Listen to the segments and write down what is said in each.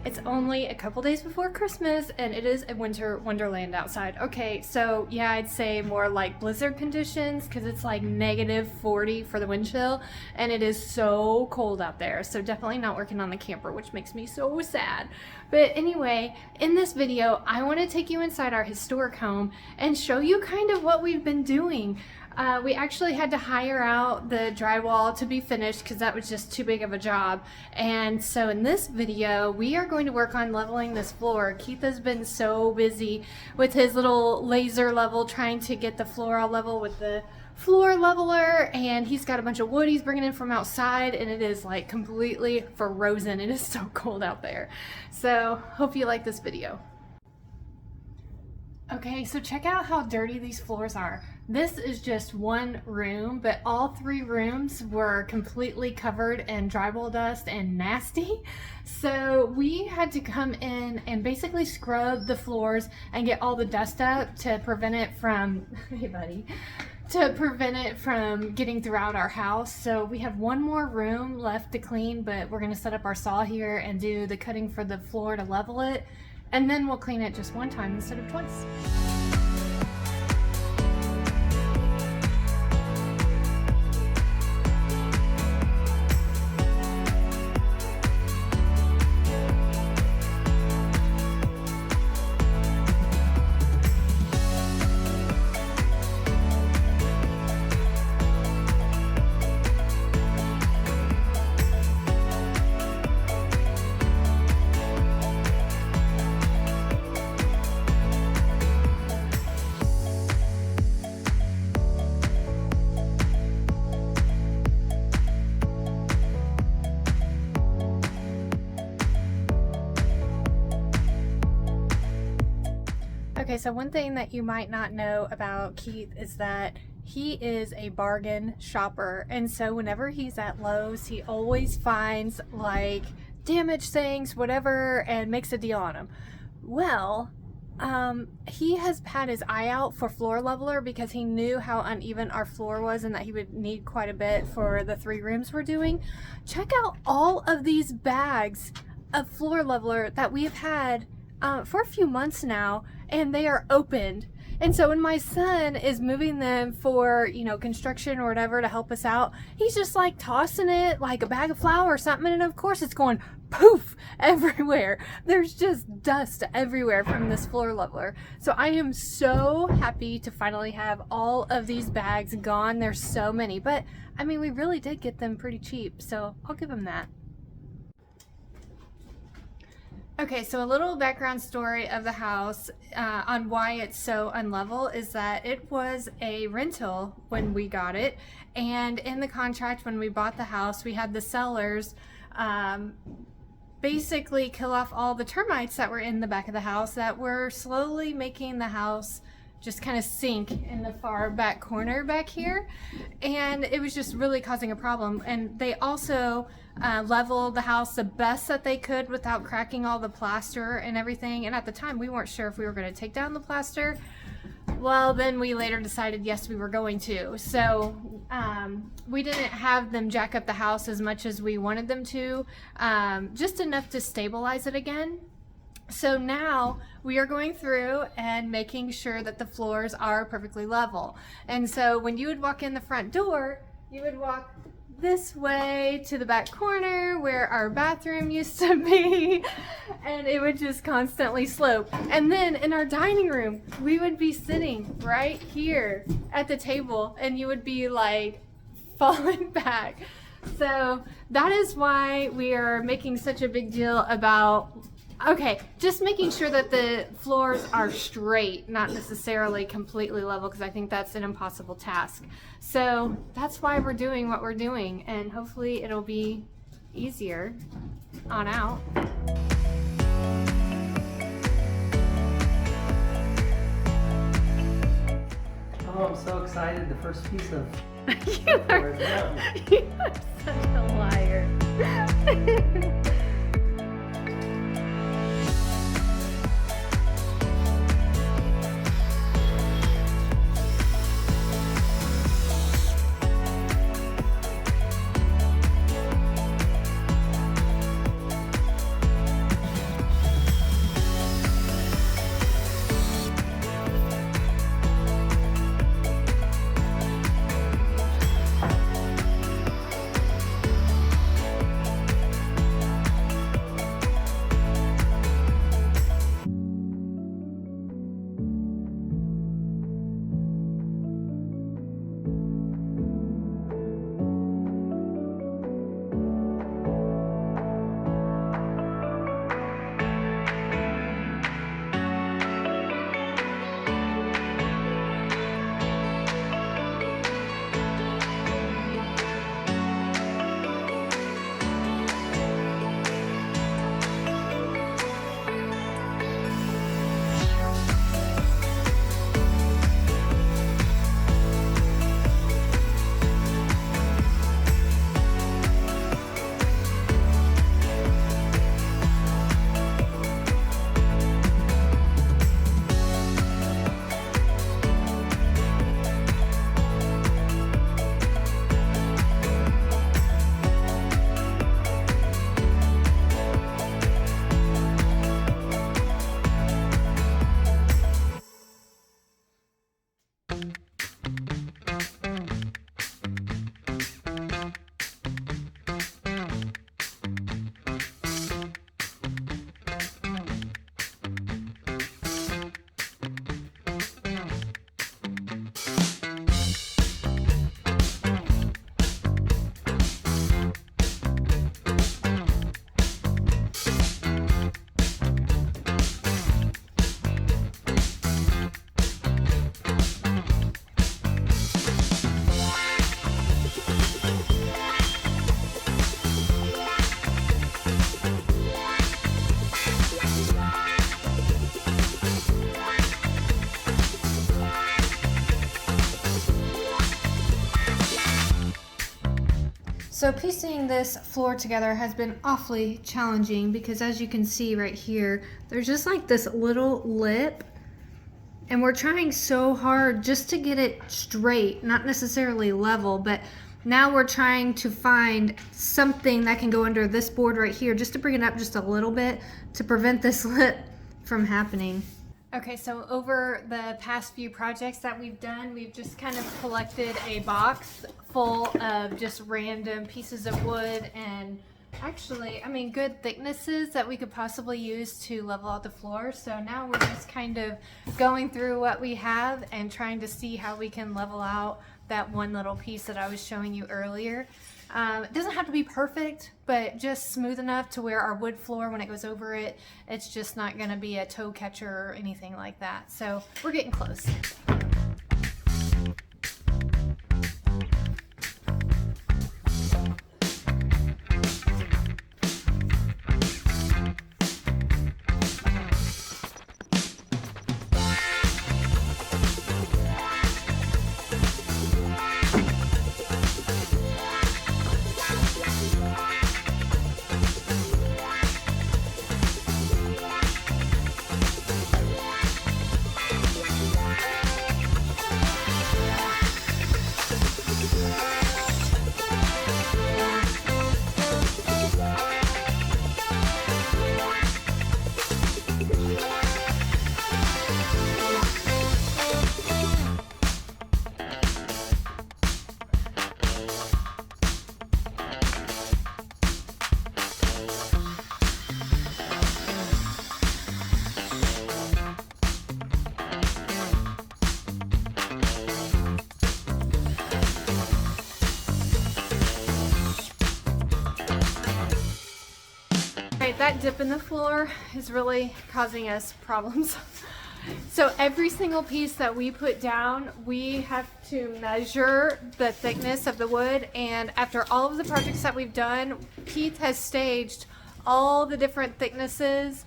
It's only a couple days before Christmas and it is a winter wonderland outside. Okay, so yeah, I'd say more like blizzard conditions because it's like -40 for the wind chill and it is so cold out there. So definitely not working on the camper, which makes me so sad. But anyway, in this video, I want to take you inside our historic home and show you kind of what we've been doing. We actually had to hire out the drywall to be finished because that was just too big of a job. And so in this video, we are going to work on leveling this floor. Keith has been so busy with his little laser level trying to get the floor all level with the floor leveler, and he's got a bunch of wood he's bringing in from outside, and it is like completely frozen. It is so cold out there. So hope you like this video. Okay, so check out how dirty these floors are. This is just one room, but all 3 rooms were completely covered in drywall dust and nasty. So we had to come in and basically scrub the floors and get all the dust up to prevent it from, hey buddy, to prevent it from getting throughout our house. So we have one more room left to clean, but we're gonna set up our saw here and do the cutting for the floor to level it. And then we'll clean it just one time instead of twice. Okay, so one thing that you might not know about Keith is that he is a bargain shopper, and so whenever he's at Lowe's, he always finds like damaged things, whatever, and makes a deal on them. Well, he has had his eye out for floor leveler because he knew how uneven our floor was and that he would need quite a bit for the 3 rooms we're doing. Check out all of these bags of floor leveler that we've had for a few months now, and they are opened. And so when my son is moving them for, you know, construction or whatever to help us out, he's just like tossing it like a bag of flour or something, and of course it's going poof everywhere. There's just dust everywhere from this floor leveler. So I am so happy to finally have all of these bags gone. There's so many, but I mean, we really did get them pretty cheap, so I'll give him that. Okay, so a little background story of the house on why it's so unlevel is that it was a rental when we got it, and in the contract when we bought the house, we had the sellers basically kill off all the termites that were in the back of the house that were slowly making the house just kind of sink in the far back corner back here, and it was just really causing a problem. And they also leveled the house the best that they could without cracking all the plaster and everything, and at the time we weren't sure if we were going to take down the plaster. Well, then we later decided yes, we were going to. So we didn't have them jack up the house as much as we wanted them to, just enough to stabilize it again. So now we are going through and making sure that the floors are perfectly level. And so when you would walk in the front door, you would walk this way to the back corner where our bathroom used to be, and it would just constantly slope. And then in our dining room, we would be sitting right here at the table, and you would be like falling back. So that is why we are making such a big deal about, okay, just making sure that the floors are straight, not necessarily completely level, because I think that's an impossible task. So that's why we're doing what we're doing, and hopefully it'll be easier on out. Oh, I'm so excited. The first piece of You are such a liar. So piecing this floor together has been awfully challenging because as you can see right here, there's just like this little lip, and we're trying so hard just to get it straight, not necessarily level, but now we're trying to find something that can go under this board right here just to bring it up just a little bit to prevent this lip from happening. Okay, so over the past few projects that we've done, we've just kind of collected a box full of just random pieces of wood and actually, I mean, good thicknesses that we could possibly use to level out the floor. So now we're just kind of going through what we have and trying to see how we can level out that one little piece that I was showing you earlier. It doesn't have to be perfect, but just smooth enough to where our wood floor, when it goes over it, it's just not going to be a toe catcher or anything like that. So we're getting close. That dip in the floor is really causing us problems. So every single piece that we put down, we have to measure the thickness of the wood, and after all of the projects that we've done, Keith has staged all the different thicknesses,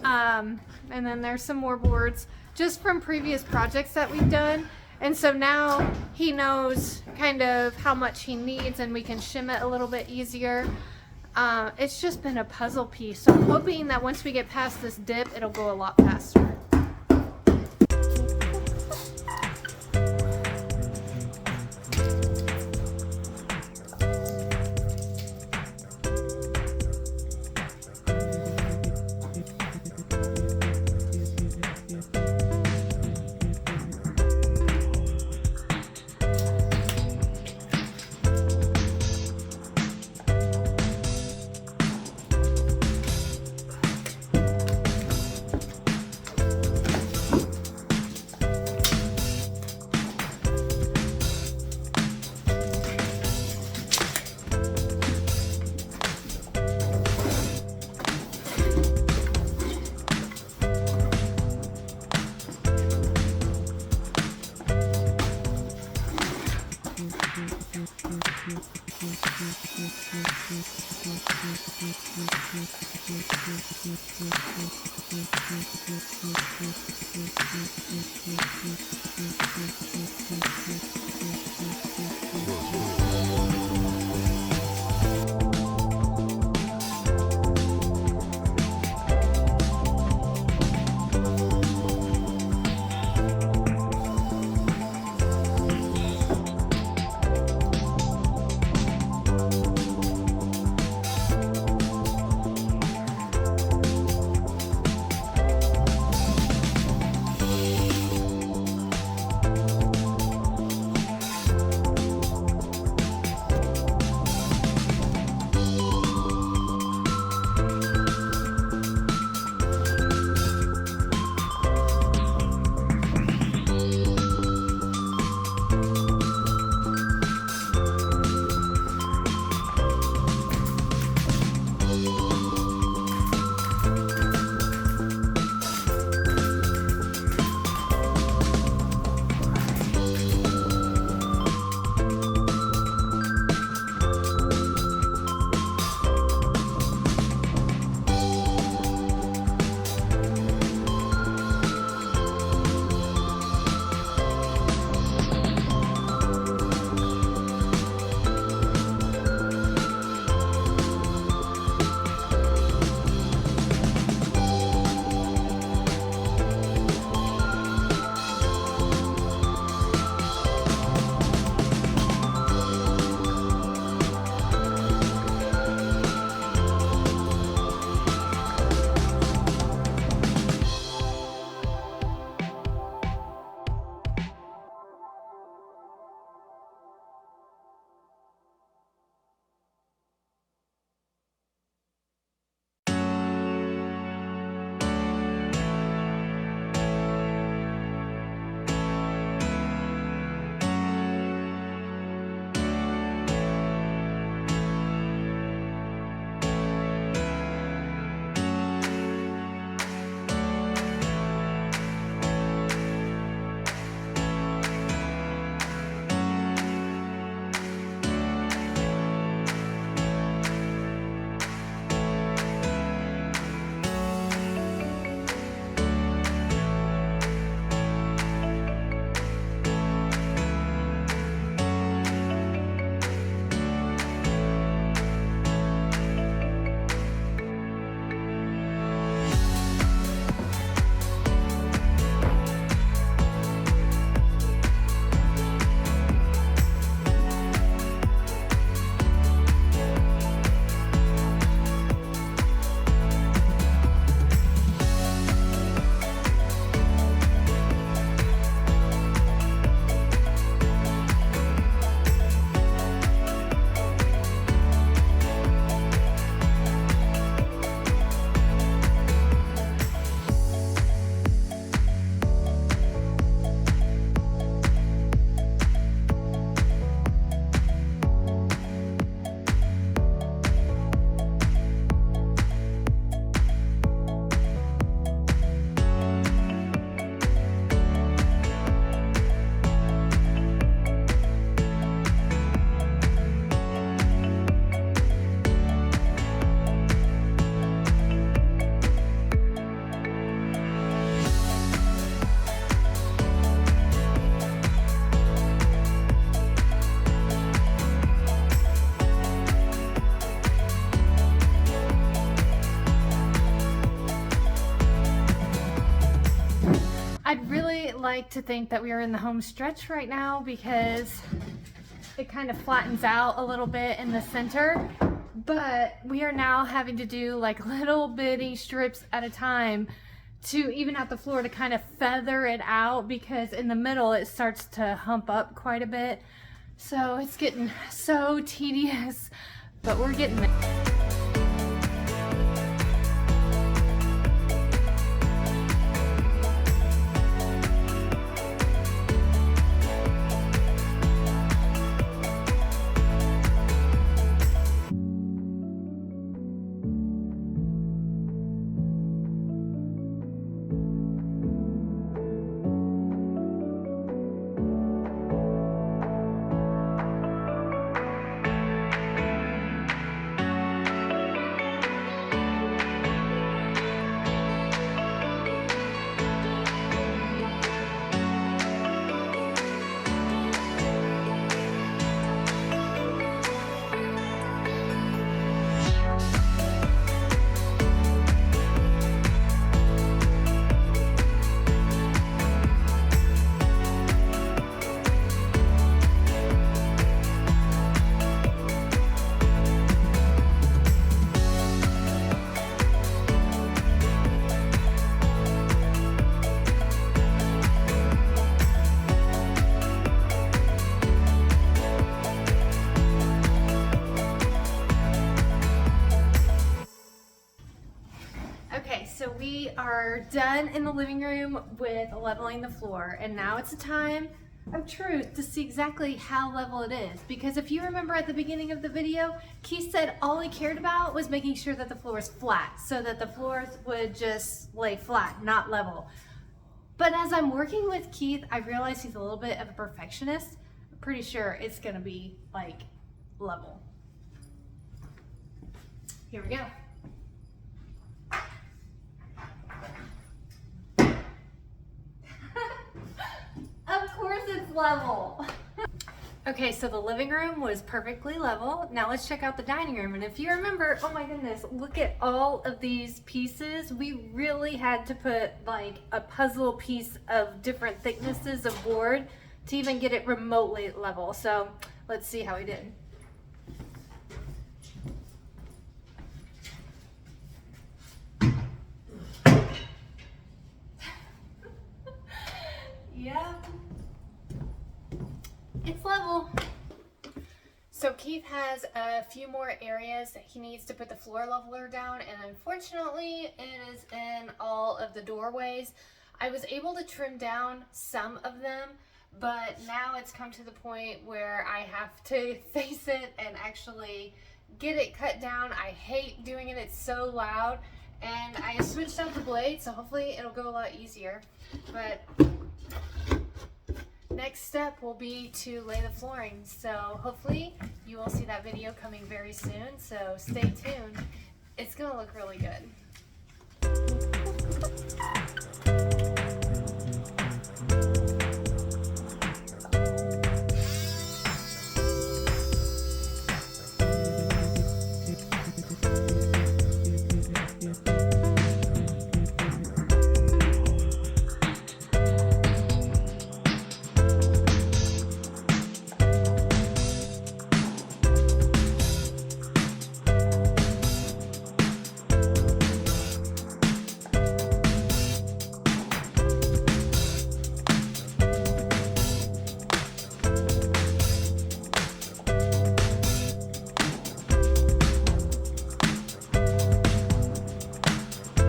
and then there's some more boards just from previous projects that we've done. And so now he knows kind of how much he needs and we can shim it a little bit easier. It's just been a puzzle piece. So I'm hoping that once we get past this dip, it'll go a lot faster. I'd really like to think that we are in the home stretch right now because it kind of flattens out a little bit in the center, but we are now having to do like little bitty strips at a time to even out the floor to kind of feather it out, because in the middle it starts to hump up quite a bit. So it's getting so tedious, but we're getting there. Okay, so we are done in the living room with leveling the floor, and now it's a time of truth to see exactly how level it is. Because if you remember at the beginning of the video, Keith said all he cared about was making sure that the floor is flat, so that the floors would just lay flat, not level. But as I'm working with Keith, I realize he's a little bit of a perfectionist. I'm pretty sure it's gonna be like level. Here we go. Of course it's level. Okay, so the living room was perfectly level. Now let's check out the dining room. And if you remember, oh my goodness, look at all of these pieces. We really had to put like a puzzle piece of different thicknesses of board to even get it remotely level. So let's see how we did. Yeah, it's level. So Keith has a few more areas that he needs to put the floor leveler down, and unfortunately it is in all of the doorways. I was able to trim down some of them, but now it's come to the point where I have to face it and actually get it cut down. I hate doing it, it's so loud, and I switched out the blade, so hopefully it'll go a lot easier. But next step will be to lay the flooring, so hopefully you will see that video coming very soon, so stay tuned. It's gonna look really good.